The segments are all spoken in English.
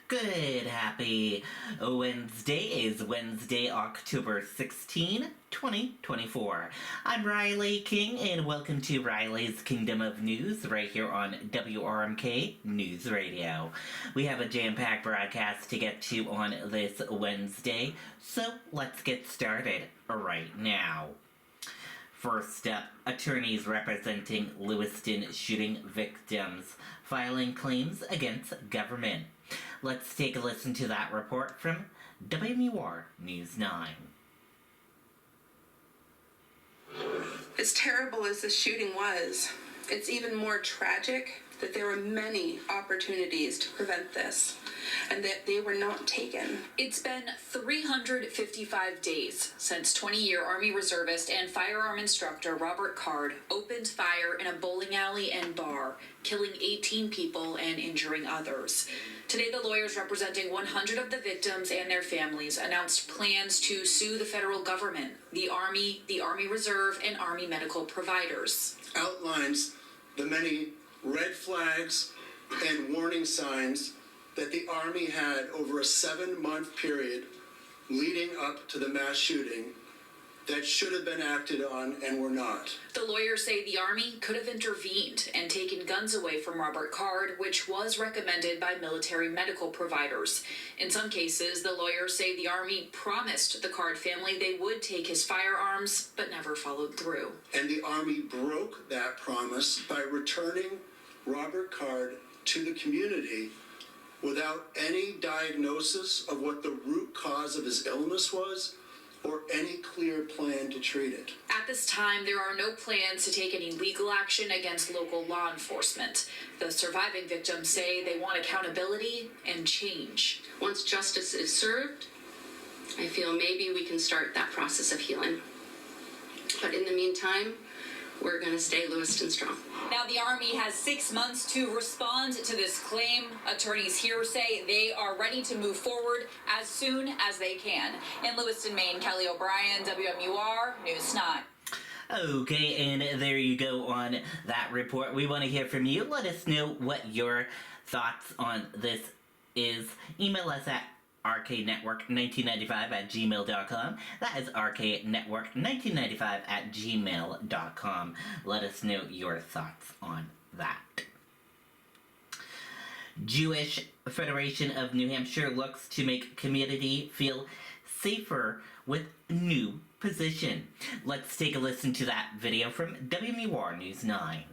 Good, happy Wednesday is Wednesday, October 16, 2024. I'm Riley King, and welcome to Riley's Kingdom of News right here on WRMK News Radio. We have a jam-packed broadcast to get to on this Wednesday, so let's get started right now. First up, attorneys representing Lewiston shooting victims filing claims against government. Let's take a listen to that report from WMUR News 9. As terrible as the shooting was, it's even more tragic that there were many opportunities to prevent this, and that they were not taken. It's been 355 days since 20-year Army reservist and firearm instructor Robert Card opened fire in a bowling alley and bar, killing 18 people and injuring others. Today, the lawyers representing 100 of the victims and their families announced plans to sue the federal government, the Army Reserve, and Army medical providers. Outlines the many red flags and warning signs that the Army had over a 7-month period leading up to the mass shooting that should have been acted on and were not. The lawyers say the Army could have intervened and taken guns away from Robert Card, which was recommended by military medical providers. In some cases, the lawyers say the Army promised the Card family they would take his firearms, but never followed through. And the Army broke that promise by returning Robert Card to the community without any diagnosis of what the root cause of his illness was, or any clear plan to treat it. At this time, there are no plans to take any legal action against local law enforcement. The surviving victims say they want accountability and change. Once justice is served, I feel maybe we can start that process of healing. But in the meantime, we're going to stay Lewiston strong. Now, the Army has 6 months to respond to this claim. Attorneys here say they are ready to move forward as soon as they can. In Lewiston, Maine, Kelly O'Brien, WMUR News 9. Okay, and there you go on that report. We want to hear from you. Let us know what your thoughts on this is. Email us at rknetwork1995@gmail.com. That is rknetwork1995@gmail.com. Let us know your thoughts on that. Jewish Federation of New Hampshire looks to make community feel safer with new position. Let's take a listen to that video from WMUR News 9.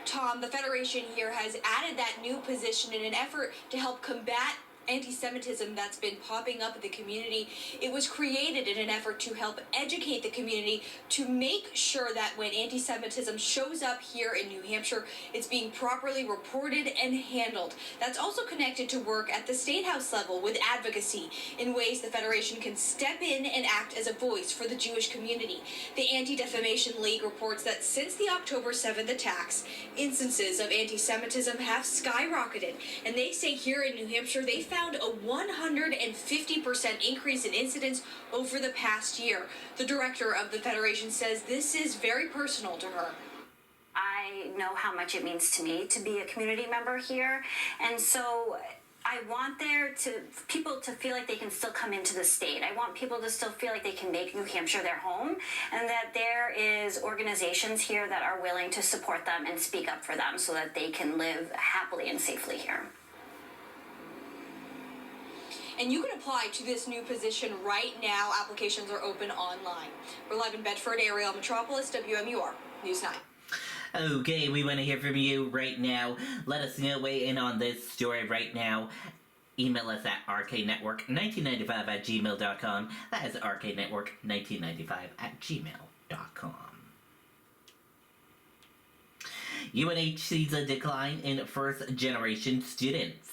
Tom, the Federation here has added that new position in an effort to help combat anti-Semitism that's been popping up in the community. It was created in an effort to help educate the community to make sure that when anti-Semitism shows up here in New Hampshire, it's being properly reported and handled. That's also connected to work at the State House level with advocacy in ways the Federation can step in and act as a voice for the Jewish community. The Anti-Defamation League reports that since the October 7th attacks, instances of anti-Semitism have skyrocketed, and they say here in New Hampshire they found a 150% increase in incidents over the past year. The director of the Federation says this is very personal to her. I know how much it means to me to be a community member here, and so I want people to feel like they can still come into the state. I want people to still feel like they can make New Hampshire their home, and that there is organizations here that are willing to support them and speak up for them so that they can live happily and safely here. And you can apply to this new position right now. Applications are open online. We're live in Bedford, Ariel Metropolis, WMUR News 9. Okay, we want to hear from you right now. Let us know, weigh in on this story right now. Email us at rknetwork1995@gmail.com. That is rknetwork1995@gmail.com. UNH sees a decline in first-generation students.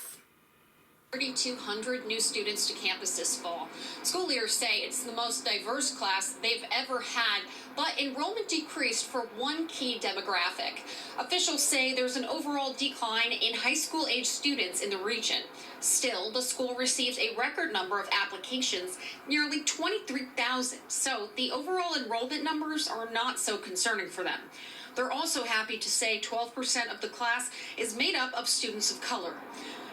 3,200 new students to campus this fall. School leaders say it's the most diverse class they've ever had, but enrollment decreased for one key demographic. Officials say there's an overall decline in high school age students in the region. Still, the school receives a record number of applications, nearly 23,000, so the overall enrollment numbers are not so concerning for them. They're also happy to say 12% of the class is made up of students of color.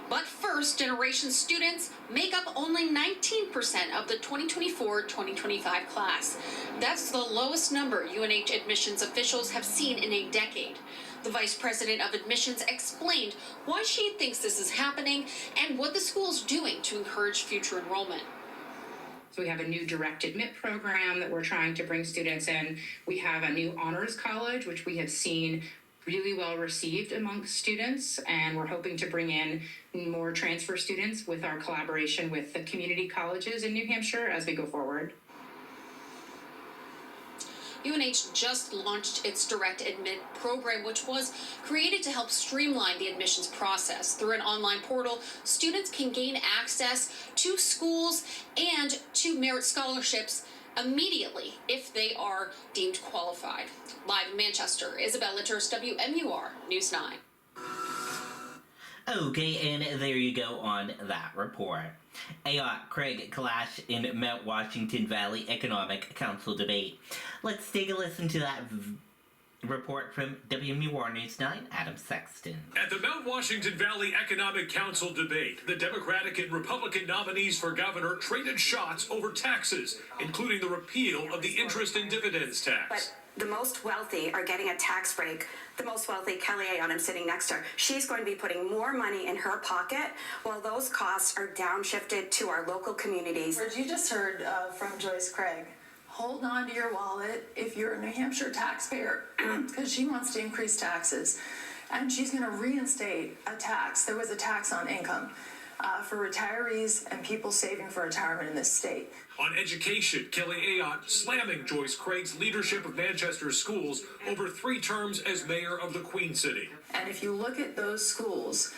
But first-generation students make up only 19% of the 2024-2025 class. That's the lowest number UNH admissions officials have seen in a decade. The vice president of admissions explained why she thinks this is happening and what the school is doing to encourage future enrollment. So we have a new direct admit program that we're trying to bring students in. We have a new honors college, which we have seen really well received amongst students, and we're hoping to bring in more transfer students with our collaboration with the community colleges in New Hampshire as we go forward. UNH just launched its Direct Admit program, which was created to help streamline the admissions process. Through an online portal, students can gain access to schools and to merit scholarships immediately if they are deemed qualified. Live in Manchester, Isabel Litters, WMUR News 9. Okay, and there you go on that report. Ayotte Craig clash in Mount Washington Valley Economic Council debate. Let's take a listen to that report from WMUR News 9, Adam Sexton. At the Mount Washington Valley Economic Council debate, the Democratic and Republican nominees for governor traded shots over taxes, including the repeal of the interest and dividends tax. But the most wealthy are getting a tax break. The most wealthy, Kelly Ayotte, I'm sitting next to her, she's going to be putting more money in her pocket while those costs are downshifted to our local communities. As you just heard from Joyce Craig, hold on to your wallet if you're a New Hampshire taxpayer, because she wants to increase taxes. And she's going to reinstate a tax. There was a tax on income for retirees and people saving for retirement in this state. On education, Kelly Ayotte slamming Joyce Craig's leadership of Manchester's schools over 3 terms as mayor of the Queen City. And if you look at those schools,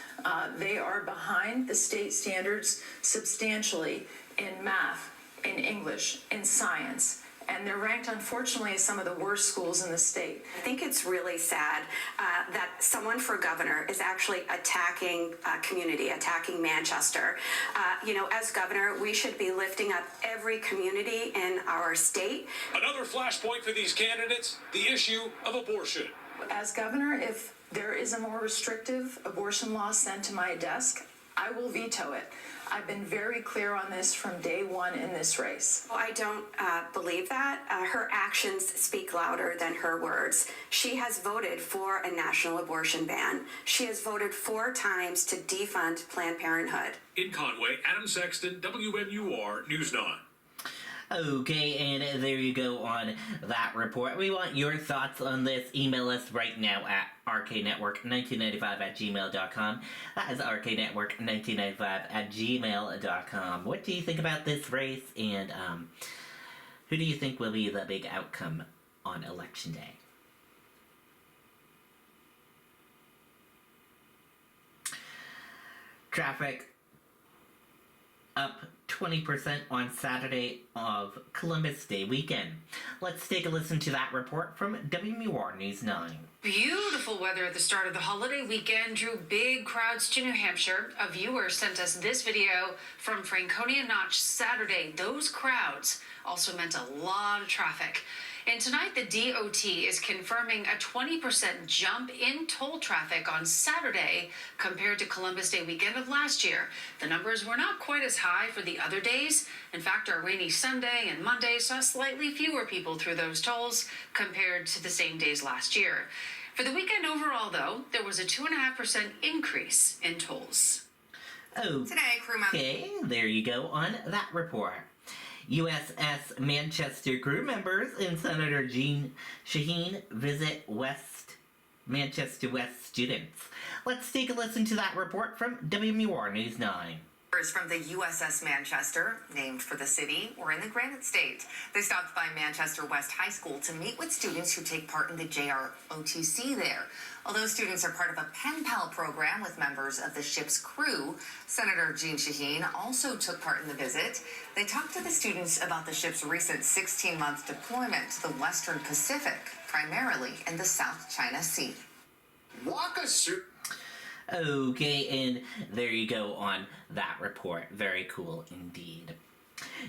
they are behind the state standards substantially in math, in English, in science. And they're ranked, unfortunately, as some of the worst schools in the state. I think it's really sad that someone for governor is actually attacking community, attacking Manchester. As governor, we should be lifting up every community in our state. Another flashpoint for these candidates, the issue of abortion. As governor, if there is a more restrictive abortion law sent to my desk, I will veto it. I've been very clear on this from day one in this race. I don't believe that. Her actions speak louder than her words. She has voted for a national abortion ban. She has voted 4 times to defund Planned Parenthood. In Conway, Adam Sexton, WMUR News 9. Okay, and there you go on that report. We want your thoughts on this. Email us right now at rknetwork1995@gmail.com. That is rknetwork1995@gmail.com. What do you think about this race, and who do you think will be the big outcome on Election Day? Traffic up 20% on Saturday of Columbus Day weekend. Let's take a listen to that report from WMUR News 9. Beautiful weather at the start of the holiday weekend drew big crowds to New Hampshire. A viewer sent us this video from Franconia Notch Saturday. Those crowds also meant a lot of traffic. And tonight, the DOT is confirming a 20% jump in toll traffic on Saturday compared to Columbus Day weekend of last year. The numbers were not quite as high for the other days. In fact, our rainy Sunday and Monday saw slightly fewer people through those tolls compared to the same days last year. For the weekend overall, though, there was a 2.5% increase in tolls. Okay, there you go on that report. USS Manchester crew members and Senator Jean Shaheen visit Manchester West students. Let's take a listen to that report from WMUR News 9. From the USS Manchester, named for the city, were in the Granite State. They stopped by Manchester West High School to meet with students who take part in the JROTC there. Although students are part of a pen pal program with members of the ship's crew, Senator Jean Shaheen also took part in the visit. They talked to the students about the ship's recent 16-month deployment to the Western Pacific, primarily in the South China Sea. Walk us through. Okay, and there you go on that report. Very cool indeed.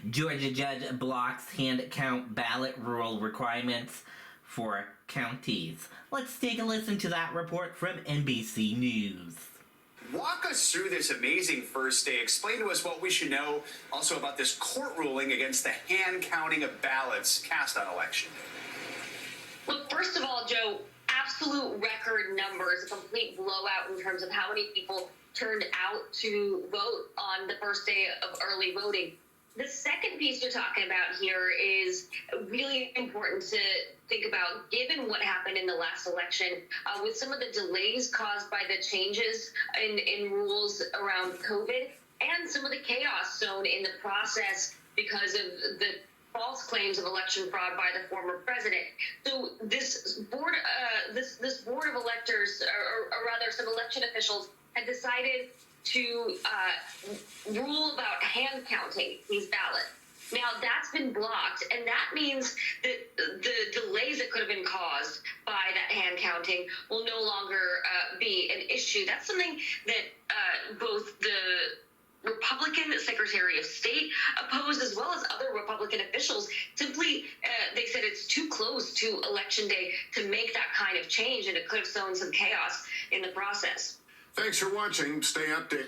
Georgia judge blocks hand count ballot rule requirements for counties. Let's take a listen to that report from NBC News. Walk us through this amazing first day. Explain to us what we should know also about this court ruling against the hand counting of ballots cast on election day. Look, first of all, Joe, absolute record numbers, a complete blowout in terms of how many people turned out to vote on the first day of early voting. The second piece you're talking about here is really important to think about, given what happened in the last election, with some of the delays caused by the changes in rules around COVID and some of the chaos sown in the process because of the false claims of election fraud by the former president. So this board of electors, or rather some election officials, had decided to rule about hand counting these ballots. Now that's been blocked, and that means that the delays that could have been caused by that hand counting will no longer be an issue. That's something that both the Republican Secretary of State opposed, as well as other Republican officials. Simply, they said it's too close to Election Day to make that kind of change, and it could have sown some chaos in the process. Thanks for watching. Stay updated.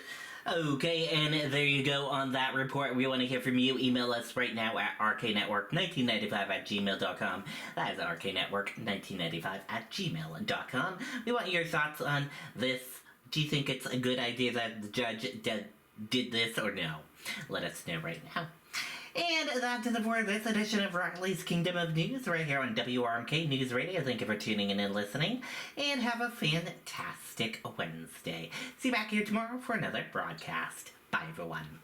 Okay, and there you go on that report. We want to hear from you. Email us right now at rknetwork1995@gmail.com. That is rknetwork1995@gmail.com. We want your thoughts on this. Do you think it's a good idea that the judge did this or no? Let us know right now. And that's it for this edition of Riley's Kingdom of News right here on WRMK News Radio. Thank you for tuning in and listening, and have a fantastic Wednesday. See you back here tomorrow for another broadcast. Bye, everyone.